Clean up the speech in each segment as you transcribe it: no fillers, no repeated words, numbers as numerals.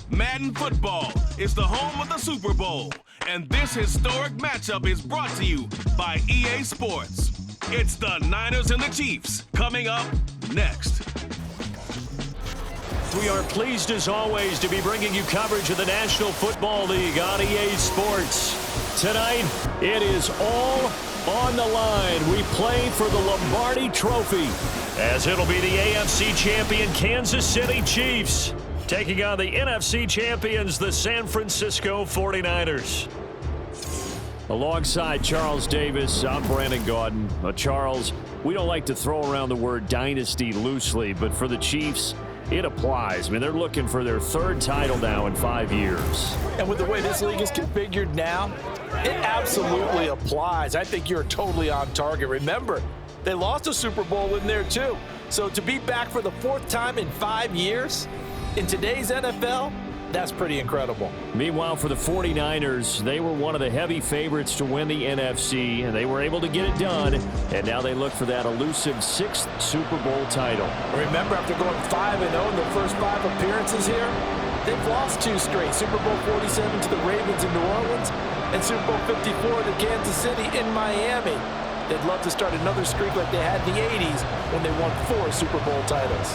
Madden football is the home of the Super Bowl, and this historic matchup is brought to you by EA Sports. It's the Niners and the Chiefs coming up next. We are pleased as always to be bringing you coverage of the National Football League on EA Sports. Tonight, it is all on the line. We play for the Lombardi Trophy, as it'll be the AFC champion Kansas City Chiefs taking on the NFC champions, the San Francisco 49ers. Alongside Charles Davis, I'm Brandon Gaudin. Charles, we don't like to throw around the word dynasty loosely, but for the Chiefs, it applies. I mean, they're looking for their third title now in 5 years. And with the way this league is configured now, it absolutely applies. I think you're totally on target. Remember, they lost a Super Bowl in there too. So to be back for the fourth time in 5 years in today's NFL, that's pretty incredible. Meanwhile, for the 49ers, they were one of the heavy favorites to win the NFC, and they were able to get it done, and now they look for that elusive 6th Super Bowl title. Remember, after going 5-0 in their first 5 appearances here, they've lost 2 straight. Super Bowl 47 to the Ravens in New Orleans, and Super Bowl 54 to Kansas City in Miami. They'd love to start another streak like they had in the 80s when they won 4 Super Bowl titles.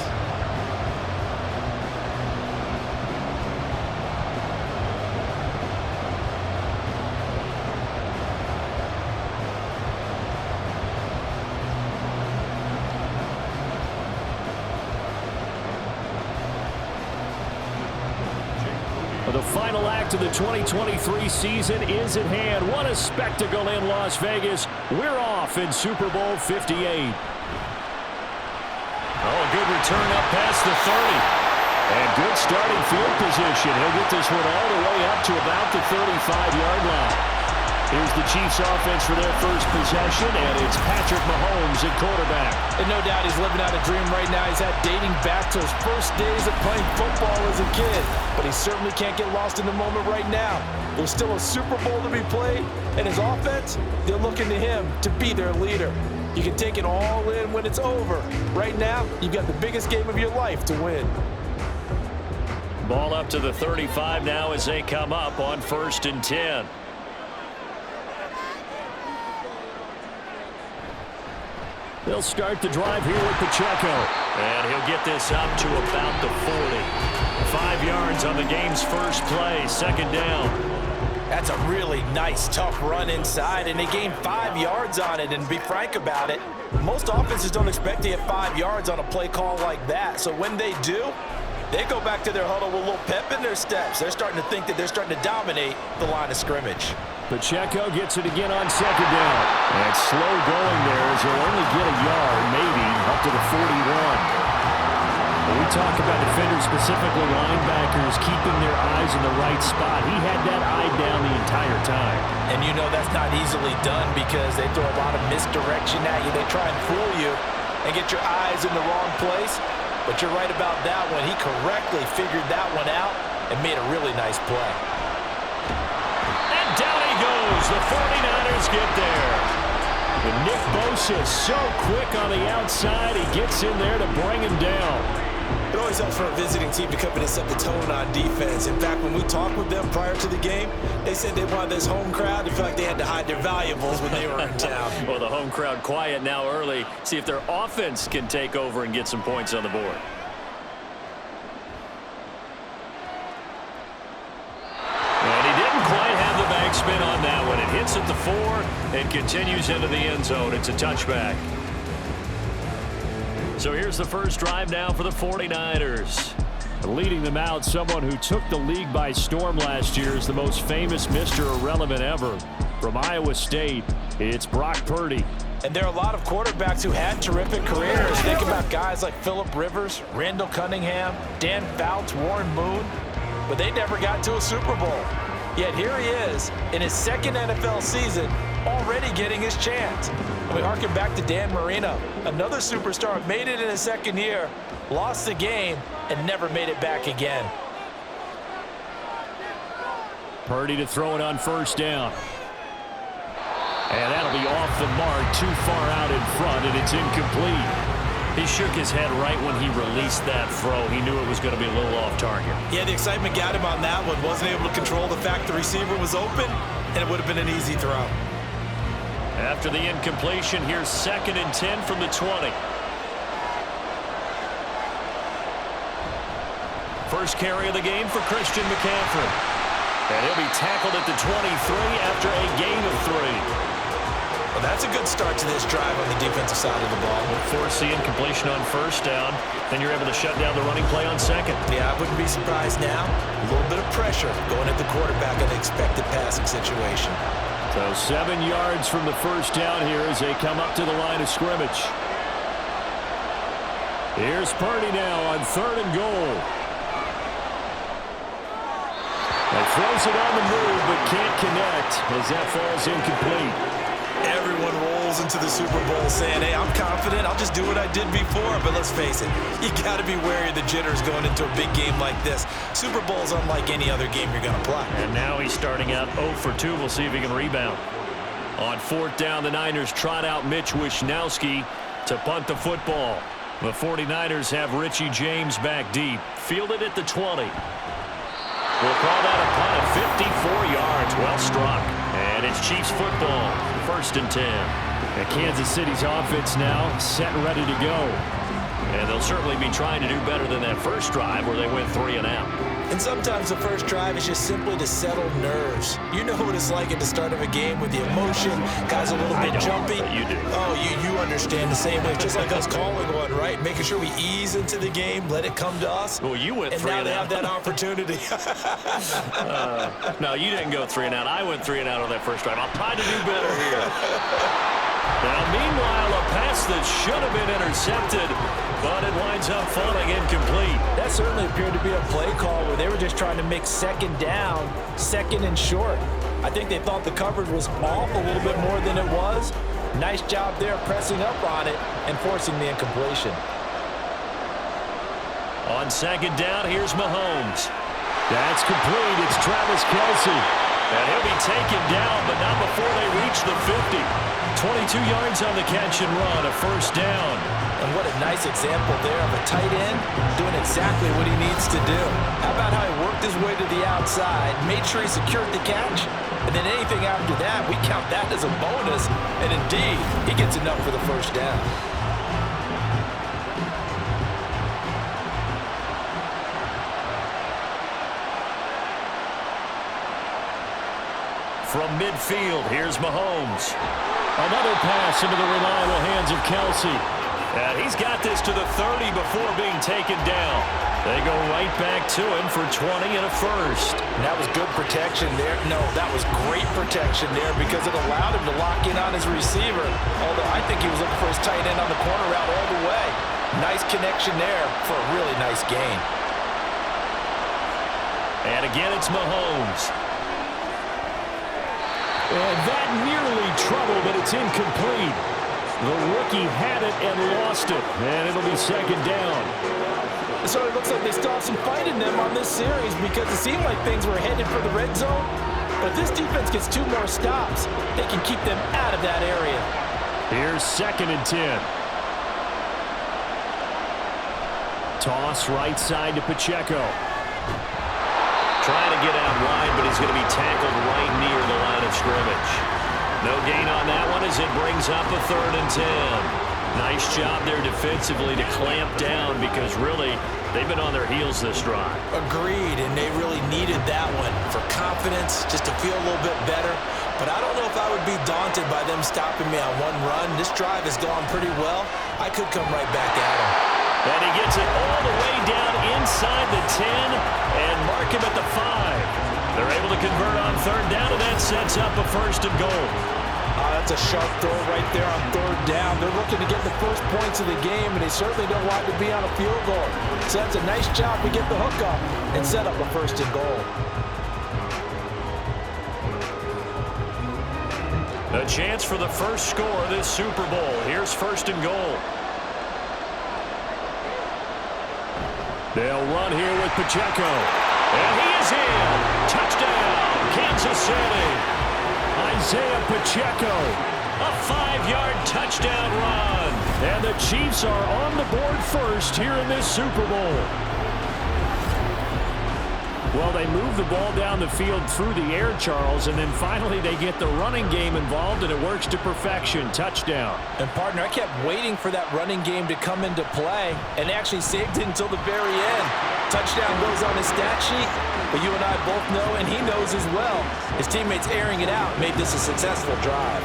The final act of the 2023 season is at hand. What a spectacle in Las Vegas. We're off in Super Bowl 58. Oh, good return up past the 30. And good starting field position. He'll get this one all the way up to about the 35-yard line. Here's the Chiefs offense for their first possession, and it's Patrick Mahomes at quarterback. And no doubt he's living out a dream right now. He's had dating back to his first days of playing football as a kid. But he certainly can't get lost in the moment right now. There's still a Super Bowl to be played, and his offense, they're looking to him to be their leader. You can take it all in when it's over. Right now, you've got the biggest game of your life to win. Ball up to the 35 now as they come up on 1st and 10. They'll start the drive here with Pacheco. And he'll get this up to about the 40. 5 yards on the game's first play, 2nd down. That's a really nice, tough run inside, and they gained 5 yards on it. And to be frank about it, most offenses don't expect to get 5 yards on a play call like that. So when they do, they go back to their huddle with a little pep in their steps. They're starting to think that they're starting to dominate the line of scrimmage. Pacheco gets it again on 2nd down. And it's slow going there as he'll only get a yard, maybe, up to the 41. When we talk about defenders, specifically linebackers, keeping their eyes in the right spot, he had that eye down the entire time. And you know that's not easily done because they throw a lot of misdirection at you. They try and fool you and get your eyes in the wrong place. But you're right about that one. He correctly figured that one out and made a really nice play. And down he goes. The 49ers get there. And Nick Bosa so quick on the outside. He gets in there to bring him down. It always helps for a visiting team to come in and set the tone on defense. In fact, when we talked with them prior to the game, they said they wanted this home crowd to feel like they had to hide their valuables when they were in town. Well, the home crowd quiet now early. See if their offense can take over and get some points on the board. And he didn't quite have the backspin on that one. It hits at the 4 and continues into the end zone. It's a touchback. So here's the first drive now for the 49ers. Leading them out, someone who took the league by storm last year is the most famous Mr. Irrelevant ever. From Iowa State, it's Brock Purdy. And there are a lot of quarterbacks who had terrific careers. Think about guys like Phillip Rivers, Randall Cunningham, Dan Fouts, Warren Moon. But they never got to a Super Bowl. Yet here he is in his 2nd NFL season, already getting his chance. And we harken back to Dan Marino, another superstar, made it in his 2nd year, lost the game, and never made it back again. Purdy to throw it on 1st down. And that'll be off the mark, too far out in front, and it's incomplete. He shook his head right when he released that throw. He knew it was going to be a little off target. Yeah, the excitement got him on that one. Wasn't able to control the fact the receiver was open, and it would have been an easy throw. After the incompletion, here's 2nd and 10 from the 20. First carry of the game for Christian McCaffrey. And he'll be tackled at the 23 after a gain of 3. Well, that's a good start to this drive on the defensive side of the ball. We'll force the incompletion on 1st down. Then you're able to shut down the running play on 2nd. Yeah, I wouldn't be surprised now. A little bit of pressure going at the quarterback in an expected passing situation. So 7 yards from the 1st down here as they come up to the line of scrimmage. Here's Purdy now on 3rd and goal. He throws it on the move but can't connect as that falls incomplete. Everyone rolls into the Super Bowl saying, hey, I'm confident. I'll just do what I did before. But let's face it, you got to be wary of the jitters going into a big game like this. Super Bowl's unlike any other game you're going to play. And now he's starting out 0 for 2. We'll see if he can rebound. On 4th down, the Niners trot out Mitch Wishnowsky to punt the football. The 49ers have Richie James back deep. Fielded at the 20. We'll call that a punt of 54 yards. Well struck. And it's Chiefs football. 1st and 10. And Kansas City's offense now set and ready to go. And they'll certainly be trying to do better than that first drive where they went 3 and out. And sometimes the first drive is just simply to settle nerves. You know what it's like at the start of a game with the emotion, guys a little bit jumpy. You do. Oh, you understand the same way. It's just like us calling one, right? Making sure we ease into the game, let it come to us. Well, you went 3 and out. And now they have that opportunity. No, you didn't go 3 and out. I went 3 and out on that first drive. I'll try to do better here. Now, meanwhile, a pass that should have been intercepted, but it winds up falling incomplete. That certainly appeared to be a play call where they were just trying to make 2nd down, 2nd and short. I think they thought the coverage was off a little bit more than it was. Nice job there pressing up on it and forcing the incompletion. On 2nd down, here's Mahomes. That's complete. It's Travis Kelce. And he'll be taken down, but not before they reach the 50. 22 yards on the catch and run, a 1st down. And what a nice example there of a tight end doing exactly what he needs to do. How about how he worked his way to the outside, made sure he secured the catch, and then anything after that, we count that as a bonus. And indeed, he gets enough for the 1st down. From midfield, here's Mahomes. Another pass into the reliable hands of Kelce. And he's got this to the 30 before being taken down. They go right back to him for 20 and a 1st. And that was good protection there. No, that was great protection there because it allowed him to lock in on his receiver. Although I think he was looking for his tight end on the corner route all the way. Nice connection there for a really nice gain. And again, it's Mahomes. And that nearly trouble, but it's incomplete. The rookie had it and lost it, and it'll be 2nd down. So it looks like they still have some fight in them on this series because it seemed like things were headed for the red zone. But if this defense gets 2 more stops, they can keep them out of that area. Here's 2nd and 10. Toss right side to Pacheco. Trying to get out wide, but he's going to be tackled right near the line of scrimmage. No gain on that one as it brings up a 3rd and 10. Nice job there defensively to clamp down because really they've been on their heels this drive. Agreed, and they really needed that one for confidence, just to feel a little bit better. But I don't know if I would be daunted by them stopping me on one run. This drive has gone pretty well. I could come right back at him. And he gets it all the way down inside the 10 and mark him at the 5. They're able to convert on 3rd down, and that sets up a 1st and goal. That's a sharp throw right there on 3rd down. They're looking to get the first points of the game, and they certainly don't want to be on a field goal. So that's a nice job to get the hook up and set up a 1st and goal. A chance for the first score of this Super Bowl. Here's 1st and goal. They'll run here with Pacheco. And he is in. Touchdown, Kansas City. Isaiah Pacheco, a 5-yard touchdown run. And the Chiefs are on the board first here in this Super Bowl. Well, they move the ball down the field through the air, Charles, and then finally they get the running game involved, and it works to perfection. Touchdown. And, partner, I kept waiting for that running game to come into play, and actually saved it until the very end. Touchdown goes on his stat sheet, but you and I both know, and he knows as well, his teammates airing it out made this a successful drive.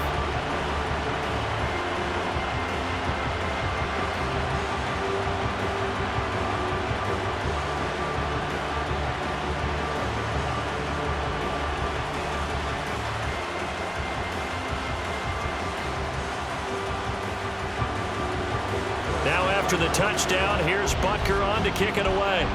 Now after the touchdown, here's Butker on to kick it away.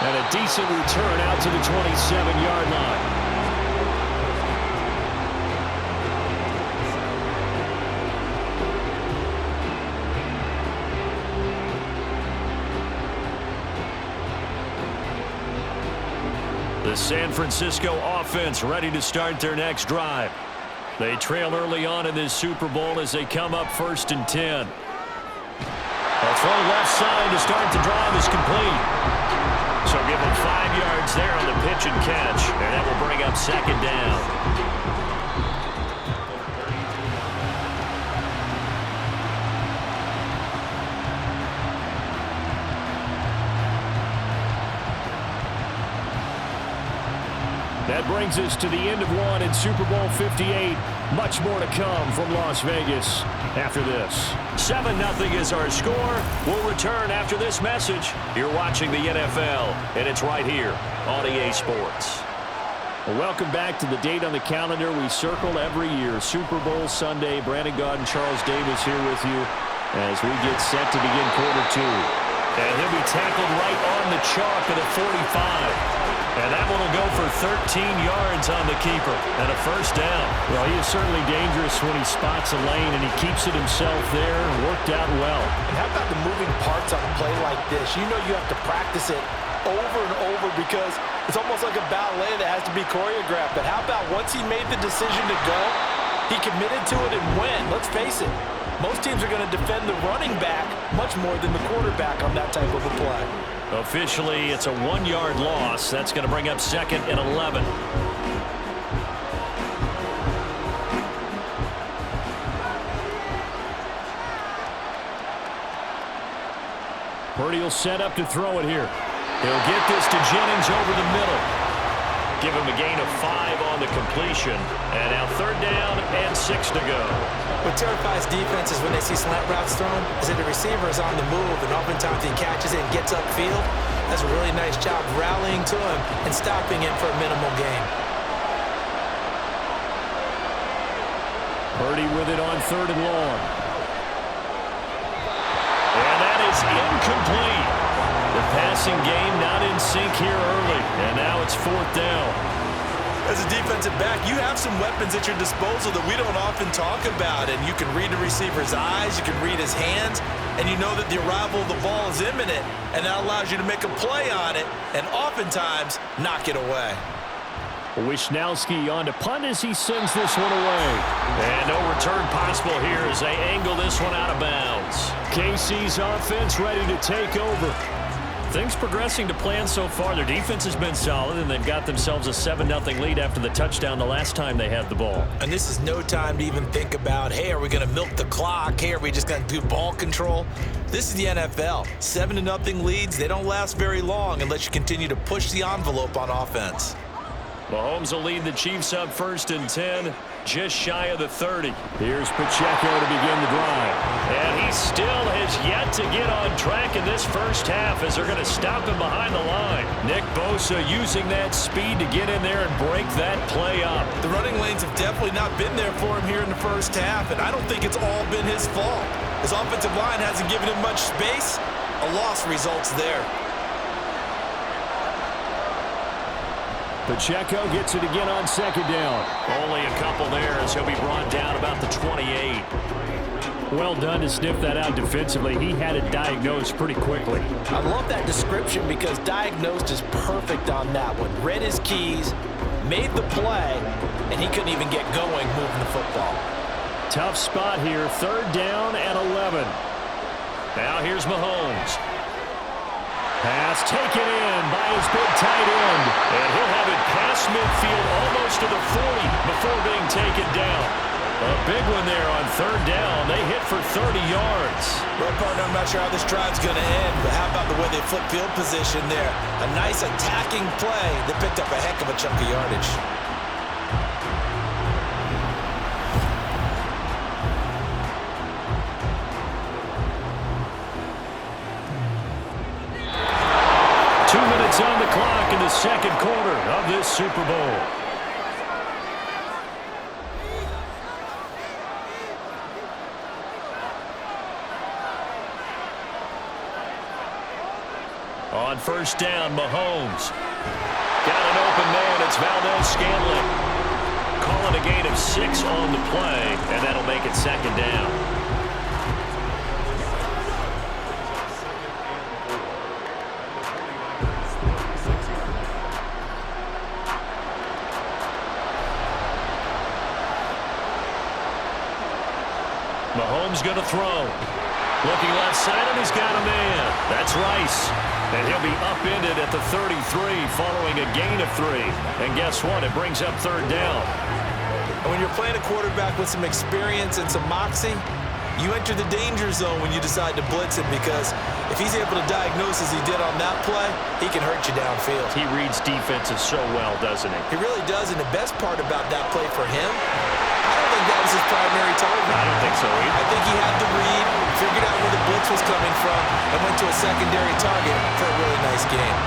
And a decent return out to the 27-yard line. The San Francisco offense ready to start their next drive. They trail early on in this Super Bowl as they come up 1st and 10. A throw left side to start the drive is complete. So give them 5 yards there on the pitch and catch, and that will bring up 2nd down. That brings us to the end of one in Super Bowl 58. Much more to come from Las Vegas after this. 7-0 is our score. We'll return after this message. You're watching the NFL, and it's right here on EA Sports. Well, welcome back to the date on the calendar we circle every year. Super Bowl Sunday. Brandon Gaud and Charles Davis here with you as we get set to begin quarter 2. And he'll be tackled right on the chalk at the 45. And that one will go for 13 yards on the keeper and a 1st down. Well, he is certainly dangerous when he spots a lane, and he keeps it himself there. Worked out well. And how about the moving parts on a play like this? You know you have to practice it over and over because it's almost like a ballet that has to be choreographed. But how about once he made the decision to go, he committed to it and went. Let's face it, most teams are going to defend the running back much more than the quarterback on that type of a play. Officially, it's a 1-yard loss. That's going to bring up 2nd and 11. Purdy will set up to throw it here. He'll get this to Jennings over the middle. Give him a gain of 5 on the completion. And now 3rd down and 6 to go. What terrifies defenses when they see slant routes thrown is that the receiver is on the move, and oftentimes he catches it and gets upfield. That's a really nice job rallying to him and stopping him for a minimal gain. Purdy with it on 3rd and long. And that is incomplete. The passing game not in sync here early, and now it's 4th down. As a defensive back, you have some weapons at your disposal that we don't often talk about, and you can read the receiver's eyes, you can read his hands, and you know that the arrival of the ball is imminent, and that allows you to make a play on it and oftentimes knock it away. Wisnowski on to punt as he sends this one away. And no return possible here as they angle this one out of bounds. KC's offense ready to take over. Things progressing to plan so far. Their defense has been solid, and they've got themselves a 7-0 lead after the touchdown the last time they had the ball. And this is no time to even think about, hey, are we going to milk the clock? Hey, are we just going to do ball control? This is the NFL. 7-0 leads, they don't last very long unless you continue to push the envelope on offense. Mahomes will lead the Chiefs up 1st and 10, just shy of the 30. Here's Pacheco to begin the drive. And he still has yet to get on track in this first half as they're going to stop him behind the line. Nick Bosa using that speed to get in there and break that play up. The running lanes have definitely not been there for him here in the first half, and I don't think it's all been his fault. His offensive line hasn't given him much space. A loss results there. Pacheco gets it again on 2nd down. Only a couple there as he'll be brought down about the 28. Well done to sniff that out defensively. He had it diagnosed pretty quickly. I love that description because diagnosed is perfect on that one. Read his keys, made the play, and he couldn't even get going moving the football. Tough spot here, 3rd down and 11. Now here's Mahomes. Pass taken in by his big tight end. And he'll have it past midfield almost to the 40 before being taken down. A big one there on 3rd down. They hit for 30 yards. Well, partner, I'm not sure how this drive's going to end, but how about the way they flip field position there? A nice attacking play that picked up a heck of a chunk of yardage. On the clock in the 2nd quarter of this Super Bowl. On 1st down, Mahomes. Got an open man. It's Valdez-Scantling. Calling a gain of 6 on the play, and that'll make it 2nd down. Mahomes going to throw. Looking left side, and he's got a man. That's Rice. And he'll be upended at the 33 following a gain of 3. And guess what? It brings up 3rd down. And when you're playing a quarterback with some experience and some moxie, you enter the danger zone when you decide to blitz him, because if he's able to diagnose as he did on that play, he can hurt you downfield. He reads defenses so well, doesn't he? He really does, and the best part about that play for him, I don't think that was his primary target. I don't think so either. I think he had the read, figured out where the blitz was coming from, and went to a secondary target for a really nice game.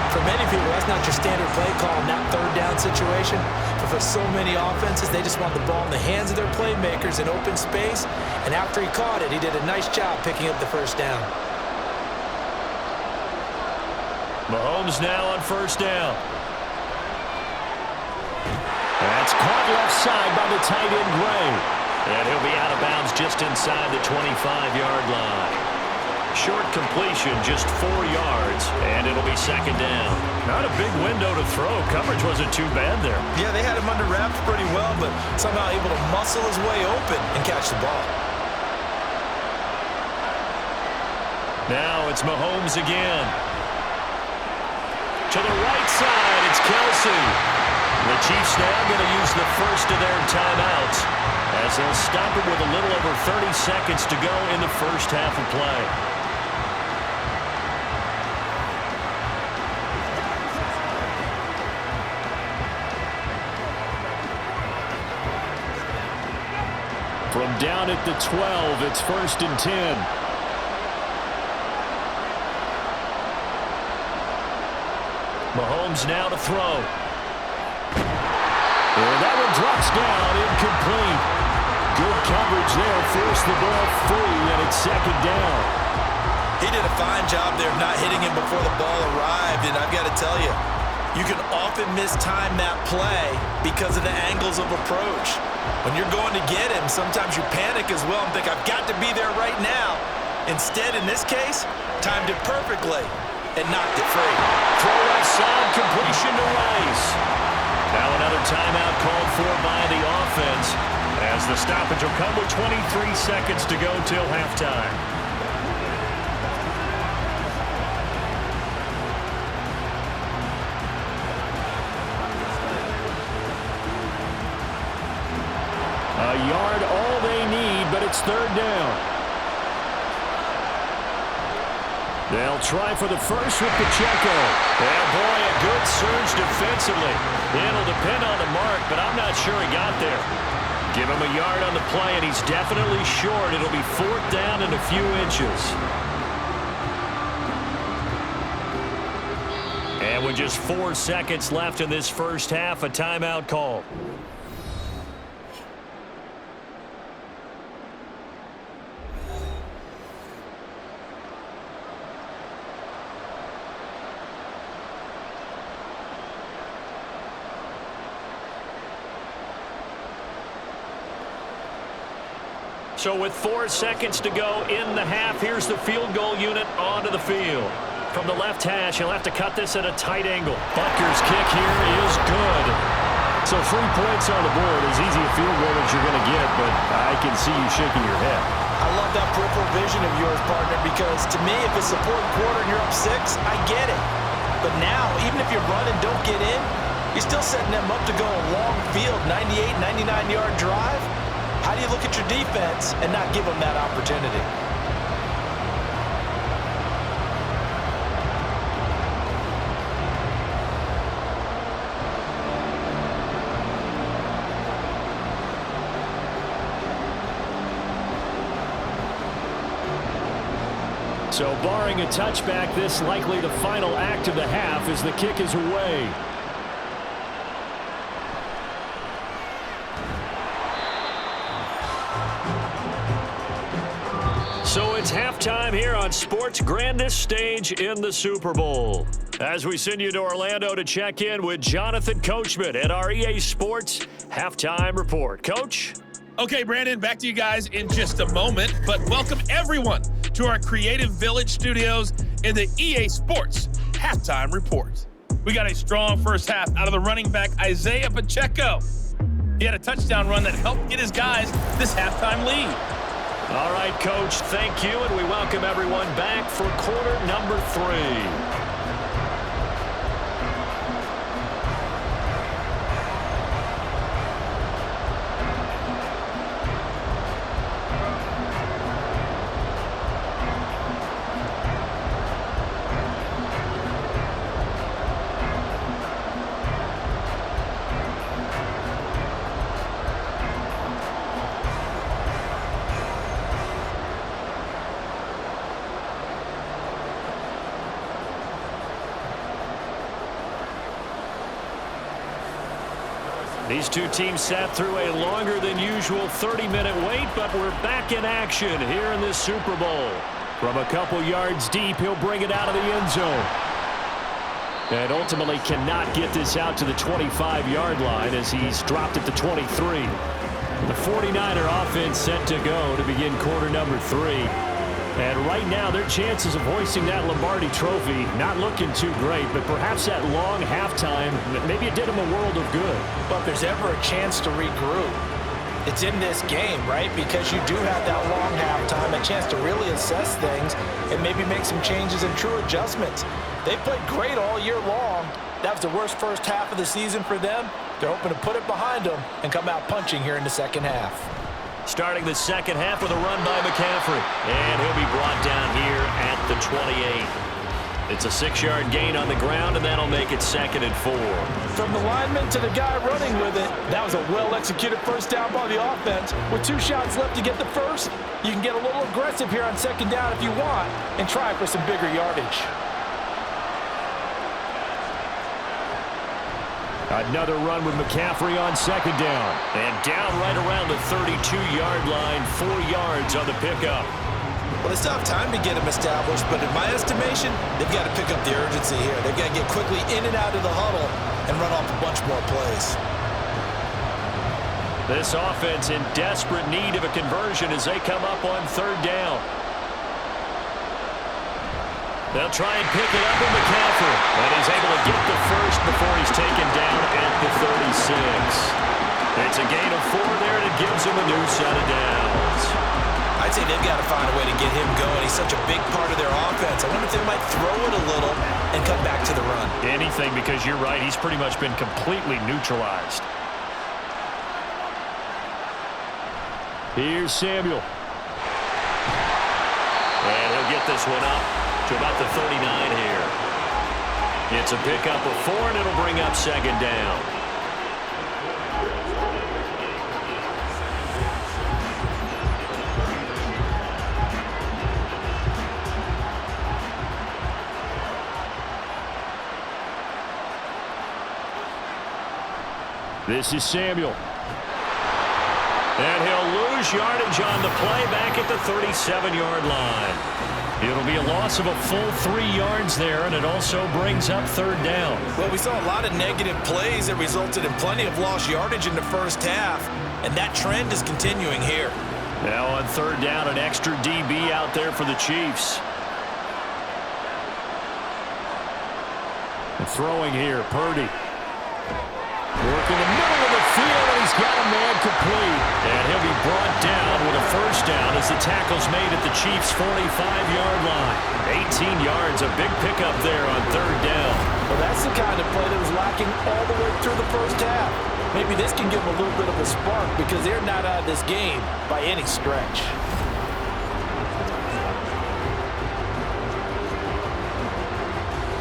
For many people, that's not your standard play call in that 3rd down situation. But for so many offenses, they just want the ball in the hands of their playmakers in open space. And after he caught it, he did a nice job picking up the 1st down. Mahomes now on 1st down. That's caught left side by the tight end, Gray. And he'll be out of bounds just inside the 25-yard line. Short completion, just 4 yards, and it'll be 2nd down. Not a big window to throw. Coverage wasn't too bad there. Yeah, they had him under wraps pretty well, but somehow able to muscle his way open and catch the ball. Now it's Mahomes again. To the right side, it's Kelsey. The Chiefs now going to use the first of their timeouts as they'll stop it with a little over 30 seconds to go in the first half of play. From down at the 12, it's 1st and 10. Mahomes now to throw. And that one drops down, incomplete. Good coverage there, forced the ball free, and it's 2nd down. He did a fine job there of not hitting him before the ball arrived, and I've got to tell you, you can often mistime that play because of the angles of approach. When you're going to get him, sometimes you panic as well and think, I've got to be there right now. Instead, in this case, timed it perfectly and knocked it free. Throw left side, completion to Rice. Now another timeout called for by the offense as the stoppage will come with 23 seconds to go till halftime. A yard all they need, but it's 3rd down. They'll try for the first with Pacheco. And boy, a good surge defensively. It'll depend on the mark, but I'm not sure he got there. Give him a yard on the play, and he's definitely short. It'll be 4th down and a few inches. And with just 4 seconds left in this first half, a timeout call. So with 4 seconds to go in the half, here's the field goal unit onto the field. From the left hash, he'll have to cut this at a tight angle. Butker's kick here is good. So 3 points on the board, as easy a field goal as you're going to get, but I can see you shaking your head. I love that peripheral vision of yours, partner, because to me, if it's the fourth quarter and you're up 6, I get it. But now, even if you run and don't get in, you're still setting them up to go a long field, 98, 99-yard drive. How do you look at your defense and not give them that opportunity? So barring a touchback, this likely the final act of the half as the kick is away. So it's halftime here on sports' grandest stage in the Super Bowl. As we send you to Orlando to check in with Jonathan Coachman at our EA Sports Halftime Report. Coach? Okay, Brandon, back to you guys in just a moment, but welcome everyone to our Creative Village studios in the EA Sports Halftime Report. We got a strong first half out of the running back, Isaiah Pacheco. He had a touchdown run that helped get his guys this halftime lead. All right, Coach, thank you, and we welcome everyone back for quarter number 3. These two teams sat through a longer than usual 30-minute wait, but we're back in action here in this Super Bowl. From a couple yards deep, he'll bring it out of the end zone. And ultimately cannot get this out to the 25-yard line as he's dropped it to 23. The 49er offense set to go to begin quarter number 3. And right now, their chances of hoisting that Lombardi trophy not looking too great, but perhaps that long halftime, maybe it did them a world of good. But if there's ever a chance to regroup, it's in this game, right? Because you do have that long halftime, a chance to really assess things and maybe make some changes and true adjustments. They played great all year long. That was the worst first half of the season for them. They're hoping to put it behind them and come out punching here in the second half. Starting the second half with a run by McCaffrey. And he'll be brought down here at the 28. It's a 6-yard gain on the ground, and that'll make it 2nd and 4. From the lineman to the guy running with it, that was a well-executed first down by the offense. With 2 shots left to get the first, you can get a little aggressive here on second down if you want and try for some bigger yardage. Another run with McCaffrey on second down. And down right around the 32-yard line, 4 yards on the pickup. Well, they still have time to get him established, but in my estimation, they've got to pick up the urgency here. They've got to get quickly in and out of the huddle and run off a bunch more plays. This offense in desperate need of a conversion as they come up on third down. They'll try and pick it up with McCaffrey. And he's able to get the first before he's taken down at the 36. It's a gain of 4 there, and it gives him a new set of downs. I'd say they've got to find a way to get him going. He's such a big part of their offense. I wonder if they might throw it a little and come back to the run. Anything, because you're right. He's pretty much been completely neutralized. Here's Samuel. And he'll get this one up to about the 39 here. It's a pickup of 4, and it'll bring up second down. This is Samuel. And he'll lose yardage on the play back at the 37-yard line. It'll be a loss of a full 3 yards there, and it also brings up third down. Well, we saw a lot of negative plays that resulted in plenty of lost yardage in the first half, and that trend is continuing here. Now on third down, an extra DB out there for the Chiefs. And throwing here, Purdy. Working the middle of the field, and he's got a man complete. And he'll be brought down with a first down as the tackle's made at the Chiefs' 45-yard line. 18 yards, a big pickup there on third down. Well, that's the kind of play that was lacking all the way through the first half. Maybe this can give them a little bit of a spark because they're not out of this game by any stretch.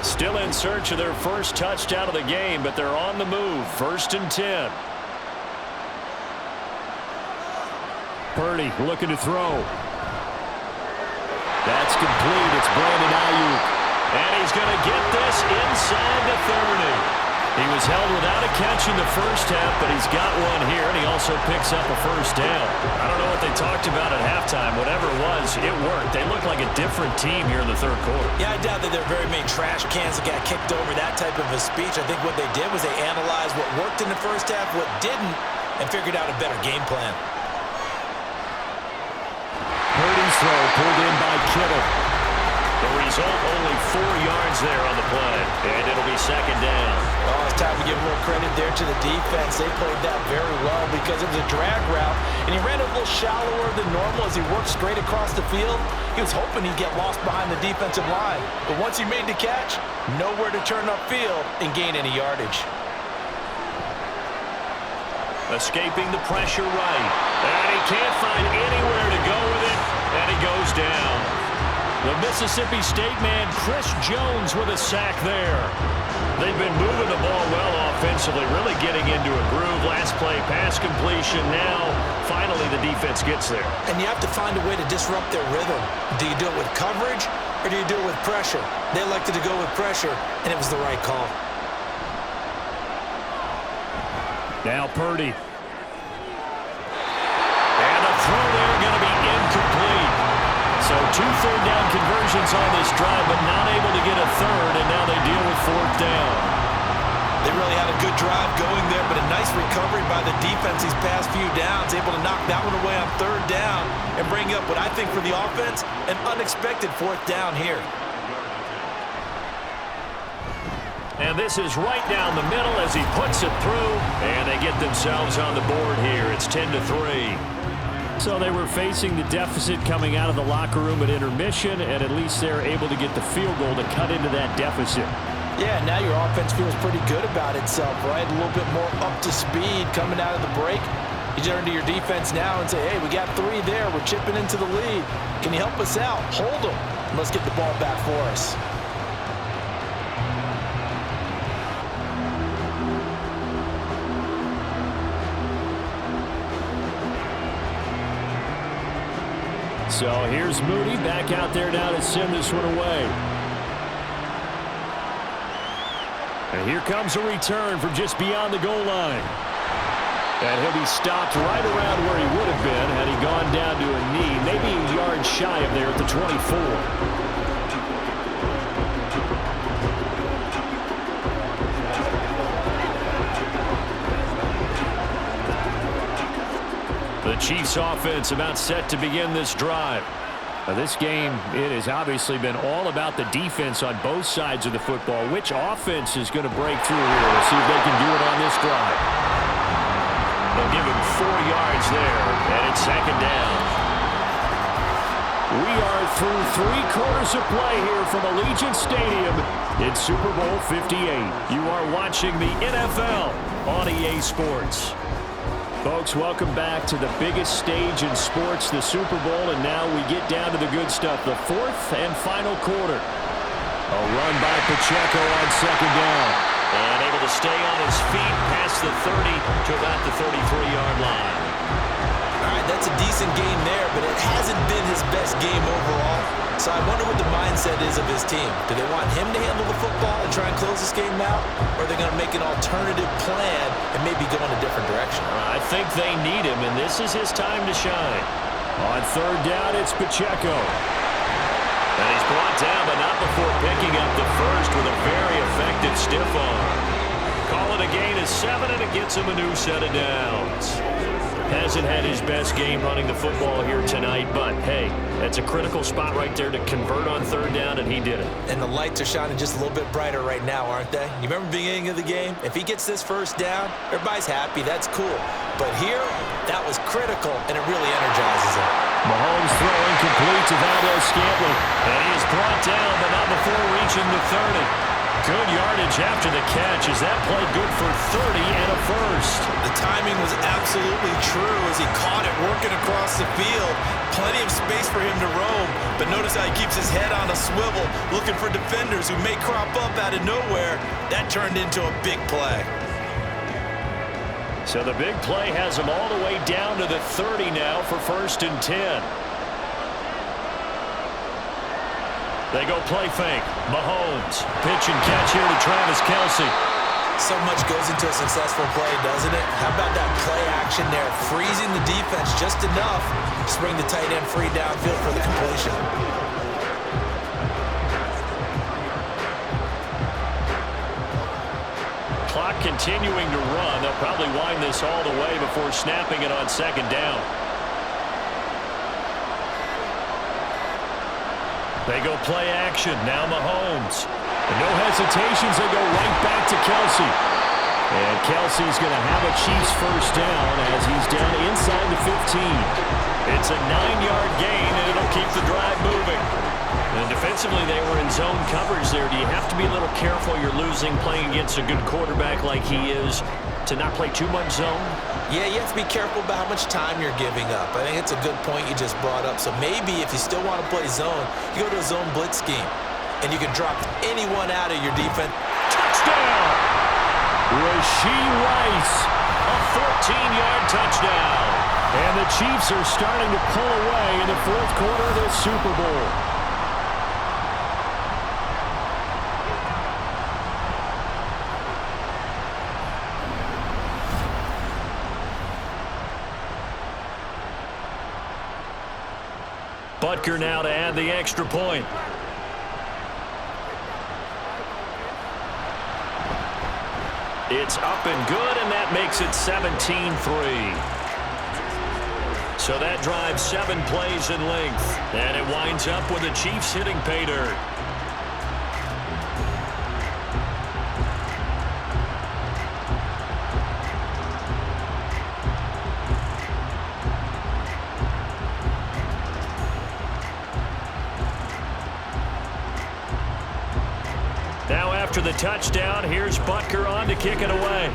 Still in search of their first touchdown of the game, but they're on the move. 1st and 10. Purdy looking to throw. That's complete. It's Brandon Ayuk. And he's going to get this inside the 30. He was held without a catch in the first half, but he's got one here, and he also picks up a first down. I don't know what they talked about at halftime. Whatever it was, it worked. They looked like a different team here in the third quarter. Yeah, I doubt that there are very many trash cans that got kicked over, that type of a speech. I think what they did was they analyzed what worked in the first half, what didn't, and figured out a better game plan. Purdy's throw pulled in by Kittle. The result, only 4 yards there on the play, and it'll be second down. Oh, it's time to give a little credit there to the defense. They played that very well because it was a drag route, and he ran a little shallower than normal as he worked straight across the field. He was hoping he'd get lost behind the defensive line, but once he made the catch, nowhere to turn upfield and gain any yardage. Escaping the pressure right, and he can't find anywhere to go with it, and he goes down. The Mississippi State man, Chris Jones, with a sack there. They've been moving the ball well offensively, really getting into a groove. Last play, pass completion. Now, finally, the defense gets there. And you have to find a way to disrupt their rhythm. Do you do it with coverage, or do you do it with pressure? They elected to go with pressure, and it was the right call. Now Purdy. And a throw there going to be incomplete. So 2 third-down conversions on this drive, but not able to get a third, and now they deal with 4th down. They really had a good drive going there, but a nice recovery by the defense these past few downs, able to knock that one away on 3rd down and bring up what I think for the offense, an unexpected 4th down here. And this is right down the middle as he puts it through, and they get themselves on the board here. It's 10-3. So they were facing the deficit coming out of the locker room at intermission, and at least they're able to get the field goal to cut into that deficit. Yeah, now your offense feels pretty good about itself, right? A little bit more up to speed coming out of the break. You turn to your defense now and say, hey, we got 3 there. We're chipping into the lead. Can you help us out? Hold them. Let's get the ball back for us. So here's Moody back out there now to send this one away. And here comes a return from just beyond the goal line. And he'll be stopped right around where he would have been had he gone down to a knee, maybe a yard shy of there at the 24. The Chiefs offense about set to begin this drive. Now this game, it has obviously been all about the defense on both sides of the football. Which offense is going to break through here? We'll see if they can do it on this drive. They'll give him 4 yards there, and it's second down. We are through 3 quarters of play here from Allegiant Stadium in Super Bowl 58. You are watching the NFL on EA Sports. Folks, welcome back to the biggest stage in sports, the Super Bowl, and now we get down to the good stuff, the 4th and final quarter. A run by Pacheco on second down. And able to stay on his feet past the 30 to about the 33-yard line. All right, that's a decent game there, but it hasn't been his best game overall. So I wonder what the mindset is of his team. Do they want him to handle the football and try and close this game out? Or are they going to make an alternative plan and maybe go in a different direction? I think they need him, and this is his time to shine. On third down, it's Pacheco. And he's brought down, but not before picking up the first with a very effective stiff arm. Call it a gain of 7, and it gets him a new set of downs. Has hasn't had his best game running the football here tonight, but hey, that's a critical spot right there to convert on third down, and he did it. And the lights are shining just a little bit brighter right now, aren't they? You remember the beginning of the game? If he gets this first down, everybody's happy. That's cool. But here, that was critical, and it really energizes him. Mahomes throwing complete to Valdez-Scantling, and he is brought down, but not before reaching the 30. Good yardage after the catch as that played good for 30 and a first. The timing was absolutely true as he caught it working across the field. Plenty of space for him to roam, but notice how he keeps his head on a swivel looking for defenders who may crop up out of nowhere. That turned into a big play. So the big play has him all the way down to the 30 now for 1st and 10. They go play fake. Mahomes. Pitch and catch here to Travis Kelce. So much goes into a successful play, doesn't it? How about that play action there? Freezing the defense just enough to bring the tight end free downfield for the completion. Clock continuing to run. They'll probably wind this all the way before snapping it on 2nd down. They go play action. Now Mahomes. And no hesitations. They go right back to Kelce. And Kelce's going to have a Chiefs first down as he's down inside the 15. It's a 9-yard gain, and it'll keep the drive moving. And defensively, they were in zone coverage there. Do you have to be a little careful? You're losing playing against a good quarterback like he is to not play too much zone? Yeah, you have to be careful about how much time you're giving up. I think it's a good point you just brought up. So maybe if you still want to play zone, you go to a zone blitz scheme, and you can drop anyone out of your defense. Touchdown! Rashee Rice, a 14-yard touchdown. And the Chiefs are starting to pull away in the 4th quarter of the Super Bowl. Butker now to add the extra point. It's up and good, and that makes it 17-3. So that drives 7 plays in length, and it winds up with the Chiefs hitting pay dirt. Now after the touchdown, here's Butker on to kick it away.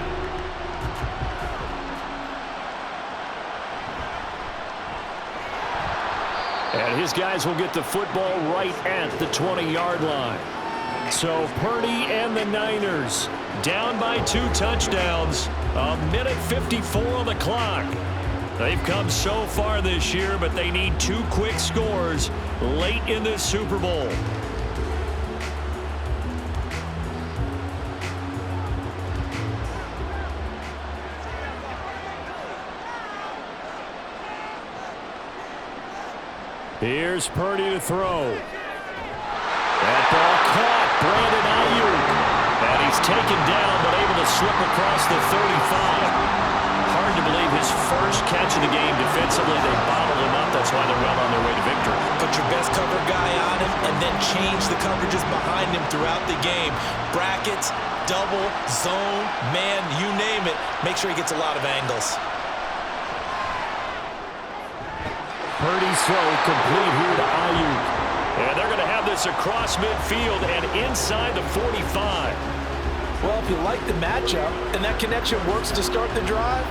And his guys will get the football right at the 20-yard line. So Purdy and the Niners down by 2 touchdowns. 1:54 on the clock. They've come so far this year, but they need 2 quick scores late in this Super Bowl. Here's Purdy to throw. That ball caught. Brandon Ayuk. And he's taken down, but able to slip across the 35. Hard to believe his first catch of the game defensively. They bottled him up. That's why they're well on their way to victory. Put your best cover guy on him and then change the coverages behind him throughout the game. Brackets, double, zone, man, you name it. Make sure he gets a lot of angles. Purdy's throw complete here to Ayuk. And they're going to have this across midfield and inside the 45. Well, if you like the matchup and that connection works to start the drive,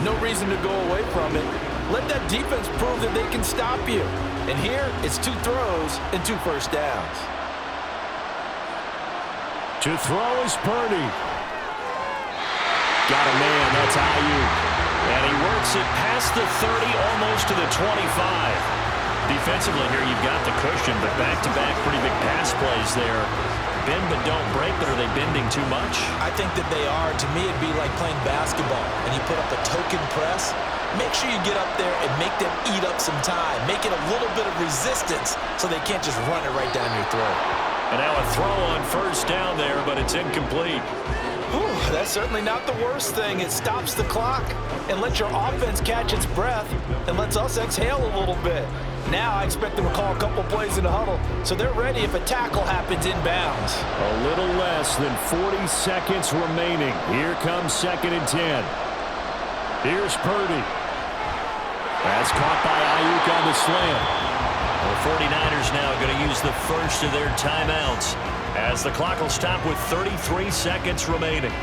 no reason to go away from it. Let that defense prove that they can stop you. And here, it's 2 throws and 2 first downs. To throw is Purdy. Got a man, that's Ayuk. And he works it past the 30, almost to the 25. Defensively here, you've got the cushion, but back-to-back pretty big pass plays there. Bend but don't break, but are they bending too much? I think that they are. To me, it'd be like playing basketball, and you put up a token press. Make sure you get up there and make them eat up some time. Make it a little bit of resistance so they can't just run it right down your throat. And now a throw on first down there, but it's incomplete. Whew. That's certainly not the worst thing. It stops the clock and lets your offense catch its breath and lets us exhale a little bit. Now I expect them to call a couple plays in the huddle so they're ready if a tackle happens inbounds. A little less than 40 seconds remaining. Here comes 2nd and 10. Here's Purdy. That's caught by Ayuk on the slant. The 49ers now going to use the first of their timeouts as the clock will stop with 33 seconds remaining.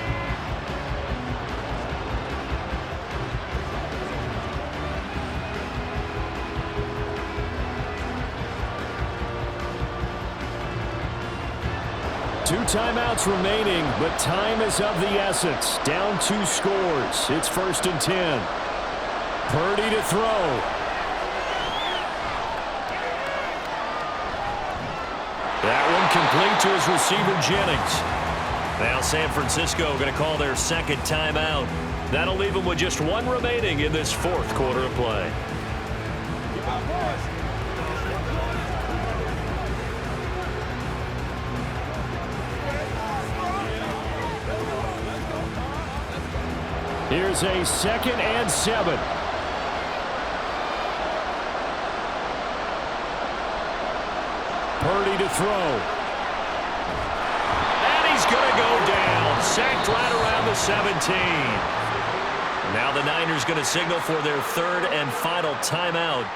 Two timeouts remaining, but time is of the essence. Down 2 scores. It's 1st and 10. Purdy to throw. That one complete to his receiver, Jennings. Now San Francisco going to call their 2nd timeout. That'll leave them with just 1 remaining in this 4th quarter of play. Here's a 2nd and 7. Purdy to throw. And he's going to go down. Sacked right around the 17. Now the Niners going to signal for their 3rd and final timeout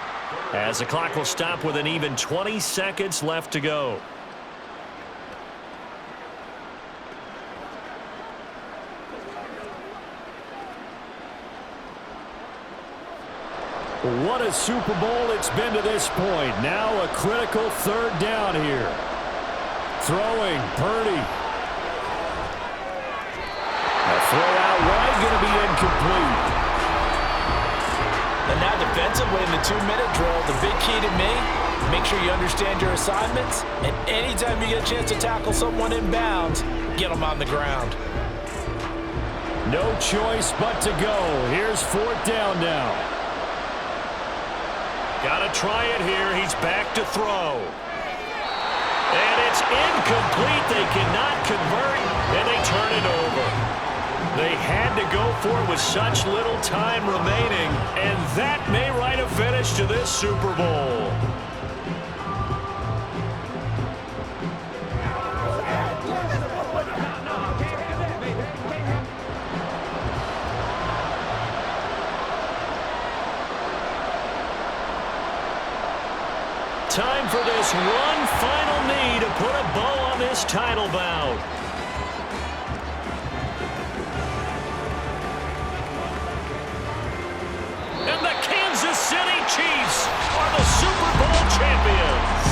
as the clock will stop with an even 20 seconds left to go. What a Super Bowl it's been to this point. Now a critical 3rd down here. Throwing, Purdy. A throw out wide, going to be incomplete. And now defensively in the 2-minute drill, the big key to me, make sure you understand your assignments, and anytime you get a chance to tackle someone in bounds, get them on the ground. No choice but to go. Here's 4th down now. Got to try it here. He's back to throw. And it's incomplete. They cannot convert, and they turn it over. They had to go for it with such little time remaining, and that may write a finish to this Super Bowl. Time for this one final knee to put a bow on this title bout. And the Kansas City Chiefs are the Super Bowl champions.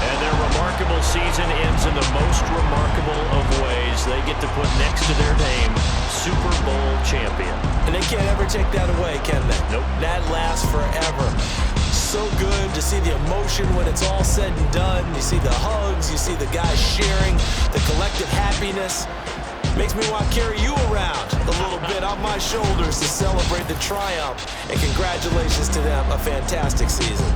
And their remarkable season ends in the most remarkable of ways. They get to put next to their name, Super Bowl champion. And they can't ever take that away, can they? Nope. That lasts forever. So good to see the emotion when it's all said and done. You see the hugs, you see the guys sharing, the collective happiness. Makes me want to carry you around a little bit on my shoulders to celebrate the triumph. And congratulations to them, a fantastic season.